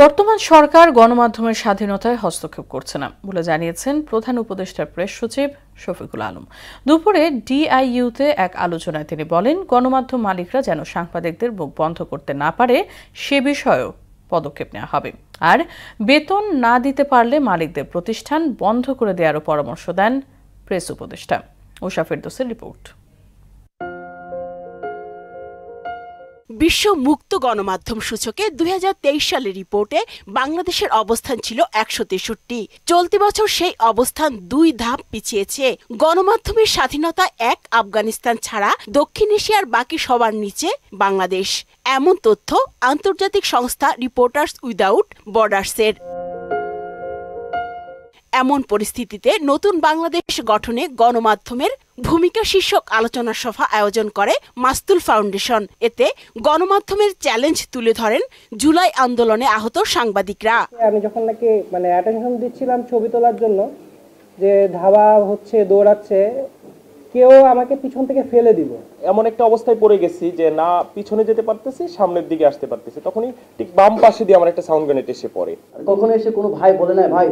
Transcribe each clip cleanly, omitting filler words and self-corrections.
বর্তমান সরকার গণমাধ্যমের স্বাধীনতায় হস্তক্ষেপ করছে না বলে জানিয়েছেন প্রধান উপদেষ্টার প্রেস সচিব শফিকুল আলম। দুপুরে ডিআইইউতে এক আলোচনায় তিনি বলেন, গণমাধ্যম মালিকরা যেন সাংবাদিকদের মুখ বন্ধ করতে না পারে সে বিষয়েও পদক্ষেপ নেওয়া হবে। আর বেতন না দিতে পারলে মালিকদের প্রতিষ্ঠান বন্ধ করে দেওয়ারও পরামর্শ দেন প্রেস উপদেষ্টা। উষা ফেরদৌসের রিপোর্ট। বিশ্ব মুক্ত গণমাধ্যম সূচকে 2023 সালের রিপোর্টে বাংলাদেশের অবস্থান ছিল 163। চলতি বছর সেই অবস্থান 2 ধাপ পিছিয়েছে। গণমাধ্যমের স্বাধীনতা 1 আফগানিস্তান ছাড়া দক্ষিণ এশিয়ার বাকি সবার নিচে বাংলাদেশ, এমন তথ্য আন্তর্জাতিক সংস্থা রিপোর্টার্স উইদাউট বর্ডার্সের। এমন পরিস্থিতিতে নতুন বাংলাদেশ গঠনে গণমাধ্যমের ভূমিকা শীর্ষক আলোচনা সভা আয়োজন করে মাস্তুল ফাউন্ডেশন। এতে গণমাধ্যমের চ্যালেঞ্জ তুলে ধরেন জুলাই আন্দোলনে আহত সাংবাদিকরা। আমি যখন নাকি অ্যাটেনশন দিচ্ছিলাম ছবি তোলার জন্য, যে ধাওয়া হচ্ছে, দৌড়াচ্ছে, কেউ আমাকে পিছন থেকে ফেলে দিল। এমন একটা অবস্থায় পড়ে গেছি যে না পিছনে যেতে পারতেছি, সামনের দিকে আসতে পারতেছি। তখনই ঠিক বাম পাশে দিয়ে আমার একটা সাউন্ড গ্রেনেড এসে পড়ে। কখনো এসে কোনো ভাই বলে না, ভাই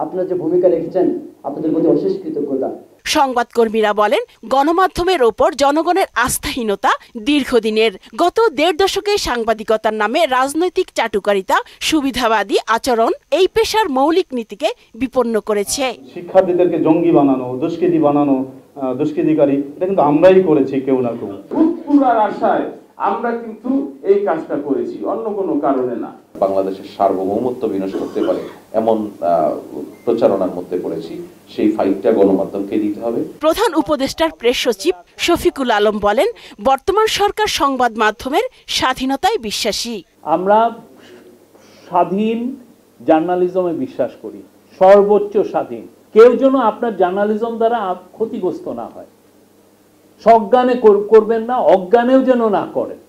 আপনার যে ভূমিকা রেখেছেন আপনাদের প্রতি অশেষ কৃতজ্ঞতা। সংবাদকর্মীরা বলেন, গণমাধ্যমের ওপর জনগণের আস্থাহীনতা দীর্ঘদিনের। গত 1.5 দশকে সাংবাদিকতার নামে রাজনৈতিক চাটুকারিতা, সুবিধাবাদী আচরণ এই পেশার মৌলিক নীতিকে বিপন্ন করেছে। শিক্ষার্থীদেরকে জঙ্গি বানানো, দুষ্কৃতী বানানো, দুষ্কৃতিকারী, এটা কিন্তু আমরাই করেছি কেউ না কেউ। পুরার আশায় আমরা কিন্তু এই কাজটা করেছি, অন্য কোনো কারণে না। বাংলাদেশের সার্বভৌমত্ব বিনষ্ট করতে পারে এমন প্রচারণার মধ্যে পড়েছি, সেই ফাইটটা গণমাধ্যমকে দিতে হবে। প্রধান উপদেষ্টার প্রেস সচিব শফিকুল আলম বলেন, বর্তমান সরকার সংবাদ মাধ্যমের স্বাধীনতায় বিশ্বাসী। আমরা স্বাধীন জার্নালিজমে বিশ্বাস করি, সর্বোচ্চ স্বাধীন। কেউ যেন আপনার জার্নালিজম দ্বারা ক্ষতিগ্রস্ত না হয়, সজ্ঞানে করবেন না, অজ্ঞানেও যেন না করেন।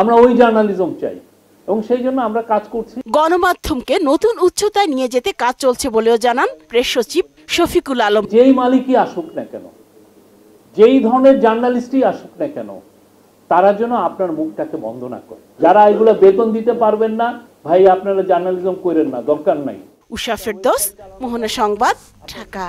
আমরা ওই জার্নালিজম চাই এবং সেই জন্য আমরা কাজ করছি। গণমাধ্যমকে নতুন উচ্চতায় নিয়ে যেতে কাজ চলছে বলেও জানান প্রেস সচিব শফিকুল আলম। যেই মালিকই আসুক না কেন, যেই ধরনের জার্নালিস্টই আসুক না কেন, তারা যেন আপনার মুখটাকে বন্ধ না করে। যারা এগুলো বেতন দিতে পারবেন না, ভাই আপনারা জার্নালিজম করেন না, দরকার নাই। উষা ফেরদৌস, মোহনা সংবাদ, ঢাকা।